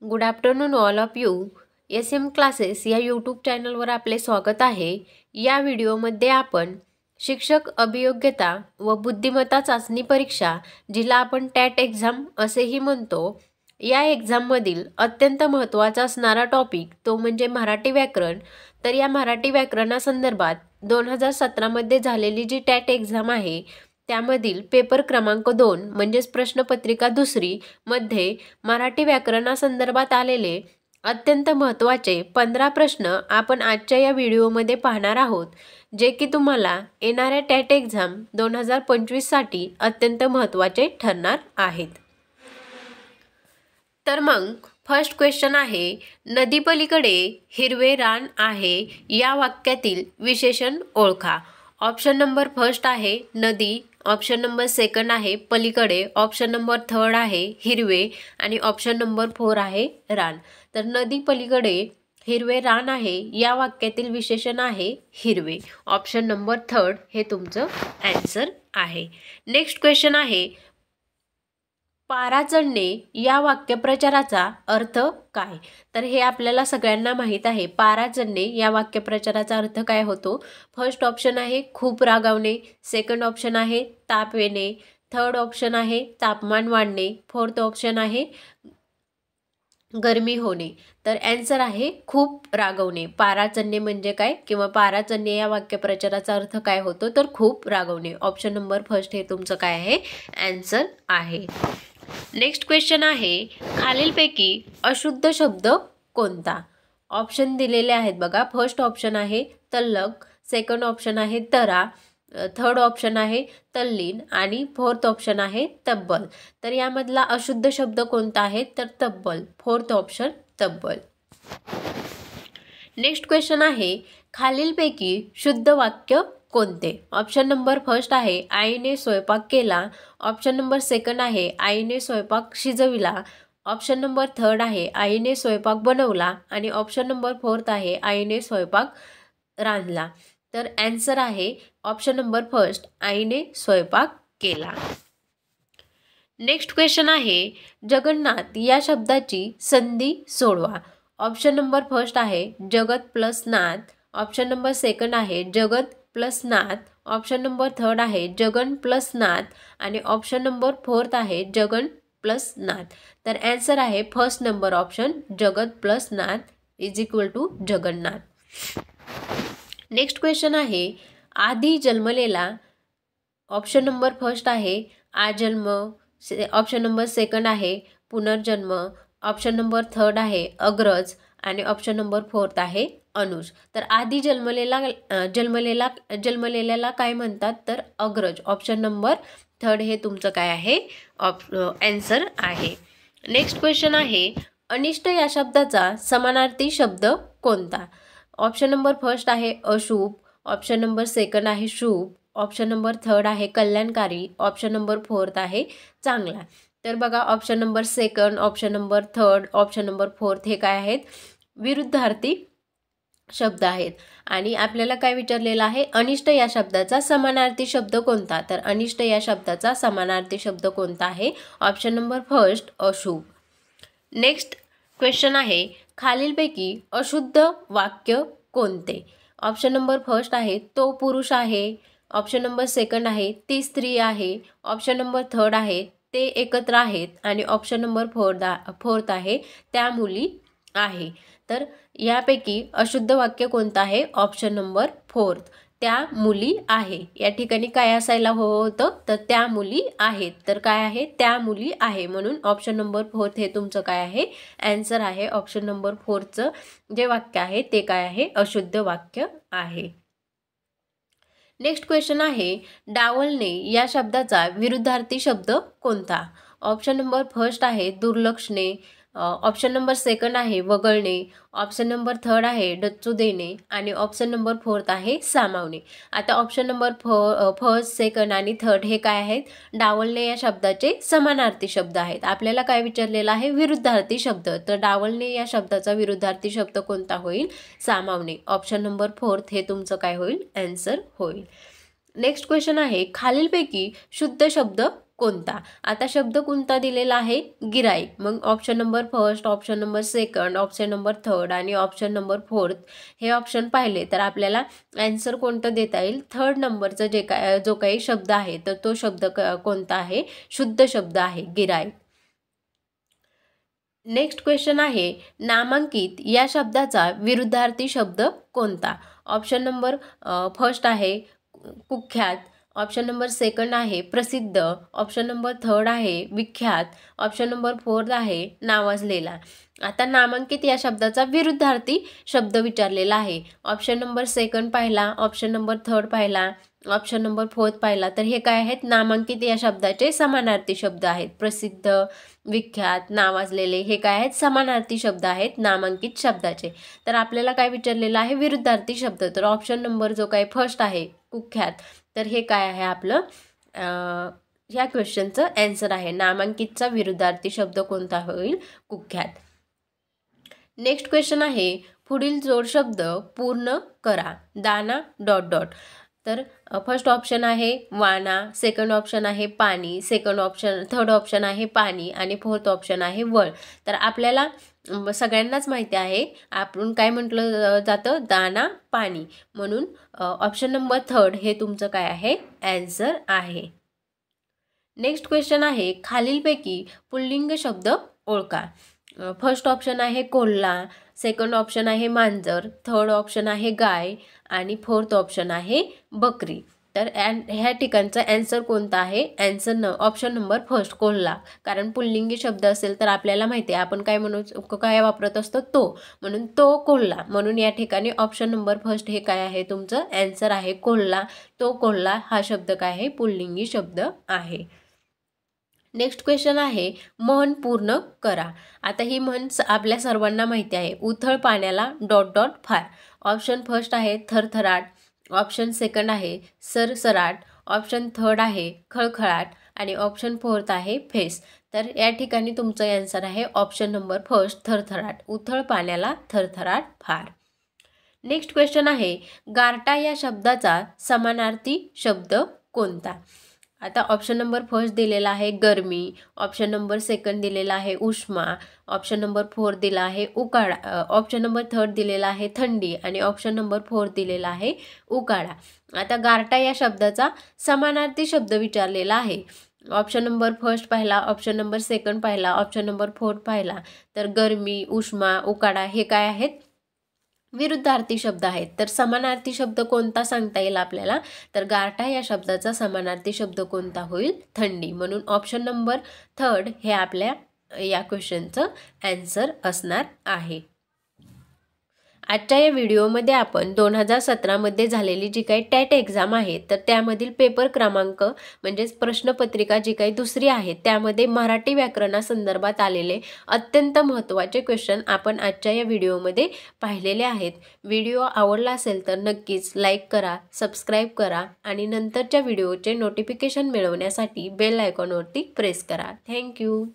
Good afternoon all of you. SM classes या YouTube चॅनलवर आपले स्वागत आहे. या व्हिडिओमध्ये आपण शिक्षक अभियोग्यता व बुद्धिमत्ता चाचणी परीक्षा, जिला आपण टॅट एक्झाम असेही म्हणतो, या एक्झाममधील अत्यंत महत्त्वाचा असणारा टॉपिक तो म्हणजे मराठी व्याकरण. तर या मराठी व्याकरणासंदर्भात 2017मध्ये झालेली जी टॅट एक्झाम आहे त्यामधील पेपर क्रमांक 2 म्हणजेच प्रश्नपत्रिका 2 मध्ये मराठी व्याकरणासंदर्भात आलेले अत्यंत महत्त्वाचे 15 प्रश्न आपण आजच्या या व्हिडिओमध्ये पाहणार आहोत, जे की तुम्हाला येणाऱ्या टॅट एक्झाम 2025साठी अत्यंत महत्त्वाचे ठरणार आहेत. तर मग फर्स्ट क्वेश्चन आहे, नदीपलीकडे हिरवे रान आहे या वाक्यातील विशेषण ओळखा. ऑप्शन नंबर फर्स्ट आहे नदी, ऑप्शन नंबर सेकंड आहे पलीकडे, ऑप्शन नंबर थर्ड आहे हिरवे आणि ऑप्शन नंबर 4 आहे रान. तर नदी पलीकडे हिरवे रान आहे या वाक्यातील विशेषण आहे हिरवे. ऑप्शन नंबर थर्ड हे तुमचं आन्सर आहे. नेक्स्ट क्वेश्चन आहे, पारा चढणे या वाक्यप्रचाराचा अर्थ काय? तर हे आपल्याला सगळ्यांना माहीत आहे. पारा चढणे या वाक्यप्रचाराचा अर्थ काय होतो? फर्स्ट ऑप्शन आहे खूप रागावणे, सेकंड ऑप्शन आहे ताप येणे, थर्ड ऑप्शन आहे तापमान वाढणे, फोर्थ ऑप्शन आहे गरमी होणे. तर आन्सर आहे खूप रागवणे. पारा चढणे म्हणजे काय किंवा पारा चढणे या वाक्यप्रचाराचा अर्थ काय होतो? तर खूप रागवणे. ऑप्शन नंबर फर्स्ट हे तुमचं काय आहे? आन्सर आहे. नेक्स्ट क्वेश्चन आहे, खालीलपैकी अशुद्ध शब्द कोणता? ऑप्शन दिलेले आहेत बघा. फर्स्ट ऑप्शन आहे तल्लख, सेकंड ऑप्शन आहे तरा, थर्ड ऑप्शन आहे तल्लीन आणि फोर्थ ऑप्शन आहे तब्बल. तर यामधला अशुद्ध शब्द कोणता आहे? तर तब्बल. फोर्थ ऑप्शन तब्बल. नेक्स्ट क्वेश्चन आहे, खालीलपैकी शुद्ध वाक्य कोणते? ऑप्शन नंबर फर्स्ट आहे आईने स्वयंपाक केला, ऑप्शन नंबर सेकंड आहे आईने स्वयंपाक शिजविला, ऑप्शन नंबर थर्ड आहे आईने स्वयंपाक बनवला आणि ऑप्शन नंबर फोर्थ आहे आईने स्वयंपाक रांधला. तर आन्सर आहे ऑप्शन नंबर फर्स्ट आईने स्वयंपाक केला. नेक्स्ट क्वेश्चन आहे, जगन्नाथ या शब्दाची संधी सोडवा. ऑप्शन नंबर फर्स्ट आहे जगत प्लस नाथ, ऑप्शन नंबर सेकंड आहे जगत प्लस नाथ, ऑप्शन नंबर थर्ड आहे जगन प्लस नाथ आणि ऑप्शन नंबर फोर्थ आहे जगन प्लस नाथ. तर आन्सर आहे first number option Jagat plus Nath is equal to Jagannath. Next question आहे, आधी जन्मलेला, ऑप्शन नंबर फर्स्ट आहे आजन्म, ऑप्शन नंबर सेकंड आहे पुनर्जन्म, ऑप्शन नंबर थर्ड आहे अग्रज आणि ऑप्शन नंबर फोर्थ आहे अनुज. तर आधी जन्मलेल्याला काय म्हणतात? तर अग्रज. ऑप्शन नंबर थर्ड हे तुमचं काय आहे? आन्सर आहे. नेक्स्ट क्वेश्चन आहे, अनिष्ट या शब्दाचा समानार्थी शब्द कोणता? ऑप्शन नंबर फर्स्ट आहे अशुभ, ऑप्शन नंबर सेकंड आहे शुभ, ऑप्शन नंबर थर्ड आहे कल्याणकारी, ऑप्शन नंबर फोर्थ आहे चांगला. तर बघा option number second, option number third, option number fourth हे काय आहेत? विरुद्धार्थी शब्द आहेत. आणि आपल्याला काय विचारलेलं आहे? अनिष्ट या शब्दाचा समानार्थी शब्द कोणता? तर अनिष्ट या शब्दाचा समानार्थी शब्द कोणता आहे? ऑप्शन नंबर फर्स्ट अशुभ. नेक्स्ट क्वेश्चन आहे, खालीलपैकी अशुद्ध वाक्य कोणते? ऑप्शन नंबर फर्स्ट आहे तो पुरुष आहे, ऑप्शन नंबर सेकंड आहे ती स्त्री आहे, ऑप्शन नंबर थर्ड आहे ते एकत्र आहेत आणि ऑप्शन नंबर फोर्थ आहे त्या मुली आहे. तर यापैकी अशुद्ध वाक्य कोणतं आहे? ऑप्शन नंबर फोर्थ त्या मुली आहे. या ठिकाणी काय असायला हवं होतं? तर त्या मुली आहेत. तर काय आहे? त्या मुली आहे. म्हणून ऑप्शन नंबर फोर्थ हे तुमचं काय आहे? आन्सर आहे. ऑप्शन नंबर फोर्थचं जे वाक्य आहे ते काय आहे? अशुद्ध वाक्य आहे. नेक्स्ट क्वेश्चन आहे, डावलणे या शब्दाचा विरुद्धार्थी शब्द कोणता? ऑप्शन नंबर फर्स्ट आहे दुर्लक्षणे, ऑप्शन नंबर सेकंड आहे वगळणे, ऑप्शन नंबर थर्ड आहे डच्चू देणे आणि ऑप्शन नंबर फोर्थ आहे सामावणे. आता ऑप्शन नंबर फर्स्ट, सेकंड आणि थर्ड हे काय आहेत? डावलणे या शब्दाचे समानार्थी शब्द आहेत. आपल्याला काय विचारलेलं आहे? विरुद्धार्थी शब्द. तर डावलणे या शब्दाचा विरुद्धार्थी शब्द कोणता होईल? सामावणे. ऑप्शन नंबर फोर्थ हे तुमचं काय होईल? आन्सर होईल. नेक्स्ट क्वेश्चन आहे, खालीलपैकी शुद्ध शब्द कोणता? आता शब्द कोणता दिलेला आहे? गिराईक. मग option number first, option number second, option number third आणि ऑप्शन नंबर फोर्थ हे ऑप्शन पाहिले तर आपल्याला आन्सर कोणतं देता येईल? थर्ड नंबरचं जो काही शब्द आहे तर तो शब्द कोणता आहे? शुद्ध शब्द आहे गिराईक. नेक्स्ट क्वेश्चन आहे, नामांकित या शब्दाचा विरुद्धार्थी शब्द कोणता? ऑप्शन नंबर फर्स्ट आहे कुख्यात, ऑप्शन नंबर सेकंड आहे प्रसिद्ध, ऑप्शन नंबर थर्ड आहे विख्यात, ऑप्शन नंबर फोर्थ आहे नावाजलेला. आता नामांकित या शब्दाचा विरुद्धार्थी शब्द विचारलेला आहे. ऑप्शन नंबर सेकंड पाहिला, ऑप्शन नंबर थर्ड पाहिला, ऑप्शन नंबर फोर्थ पाहिला तर हे काय आहेत? नामांकित या शब्दाचे समानार्थी शब्द आहेत. प्रसिद्ध, विख्यात, नावाजलेले हे काय आहेत? समानार्थी शब्द आहेत नामांकित शब्दाचे. तर आपल्याला काय विचारलेलं आहे? विरुद्धार्थी शब्द. तर ऑप्शन नंबर जो काही फर्स्ट आहे कुख्यात, तर हे काय आहे आपलं ह्या क्वेश्चनचं आन्सर आहे. नामांकितचा विरुद्धार्थी शब्द कोणता होईल? कुख्यात. नेक्स्ट क्वेश्चन आहे, पुढील जोड शब्द पूर्ण करा. दाना ... तर फर्स्ट ऑप्शन आहे वाना, सेकंड ऑप्शन आहे पाणी, थर्ड ऑप्शन आहे पाणी आणि फोर्थ ऑप्शन आहे वळ. तर आपल्याला सगळ्यांनाच माहिती आहे आपण काय म्हटलं जातं? दाना, पाणी. म्हणून ऑप्शन नंबर थर्ड हे तुमचं काय आहे? आन्सर आहे. नेक्स्ट क्वेश्चन आहे, खालीलपैकी पुल्लिंग शब्द ओळखा. फर्स्ट ऑप्शन आहे कोल्हा, सेकंड ऑप्शन आहे मांजर, थर्ड ऑप्शन आहे गाय आणि फोर्थ ऑप्शन आहे बकरी. तर ह्या ठिकाणचा आन्सर कोणता आहे? ऑप्शन नंबर फर्स्ट कोल्हा. कारण पुल्लिंगी शब्द असेल तर आपल्याला माहिती आहे आपण काय वापरत असतो? तो. म्हणून तो कोल्हा. म्हणून या ठिकाणी ऑप्शन नंबर फर्स्ट हे काय आहे? तुमचं आन्सर आहे कोल्हा. तो कोल्हा हा शब्द काय आहे? पुल्लिंगी शब्द आहे. नेक्स्ट क्वेश्चन आहे, म्हण पूर्ण करा. आता ही म्हण आपल्या सर्वांना माहिती आहे. उथळ पाण्याला ... फार. ऑप्शन फर्स्ट आहे थरथराट, ऑप्शन सेकंड आहे सरसराट, ऑप्शन थर्ड आहे खळखळाट आणि ऑप्शन फोर्थ आहे फेस. तर या ठिकाणी तुमचं आन्सर आहे ऑप्शन नंबर फर्स्ट थरथराट. उथळ पाण्याला थरथराट फार. नेक्स्ट क्वेश्चन आहे, गारटा या शब्दाचा समानार्थी शब्द कोणता? आता ऑप्शन नंबर फर्स्ट दिलेला आहे गरमी, ऑप्शन नंबर सेकंड दिलेला आहे उष्मा, ऑप्शन नंबर फोर्थ दिला आहे उकाडा, ऑप्शन नंबर थर्ड दिलेला आहे थंडी आणि ऑप्शन नंबर फोर्थ दिलेला आहे उकाडा. आता गारटा या शब्दाचा समानार्थी शब्द विचारलेला आहे. ऑप्शन नंबर फर्स्ट पाहिला, ऑप्शन नंबर सेकंड पाहिला, ऑप्शन नंबर फोर्थ पाहिला तर गरमी, उष्मा, उकाडा हे काय आहेत? विरुद्धार्थी शब्द आहेत. तर समानार्थी शब्द कोणता सांगता येईल आपल्याला? तर गारठा या शब्दाचा समानार्थी शब्द कोणता होईल? थंडी. म्हणून ऑप्शन नंबर थर्ड हे आपल्या या क्वेश्चनचं आन्सर असणार आहे. आजच्या या व्हिडिओमध्ये आपण 2017मध्ये झालेली जी काही टॅट एक्झाम आहे तर त्यामधील पेपर क्रमांक म्हणजेच प्रश्नपत्रिका जी काही दुसरी आहे त्यामध्ये मराठी व्याकरणासंदर्भात आलेले अत्यंत महत्त्वाचे क्वेश्चन आपण आजच्या या व्हिडिओमध्ये पाहिलेले आहेत. व्हिडिओ आवडला असेल तर नक्कीच लाईक करा, सबस्क्राईब करा आणि नंतरच्या व्हिडिओचे नोटिफिकेशन मिळवण्यासाठी बेल आयकॉनवरती प्रेस करा. थँक्यू.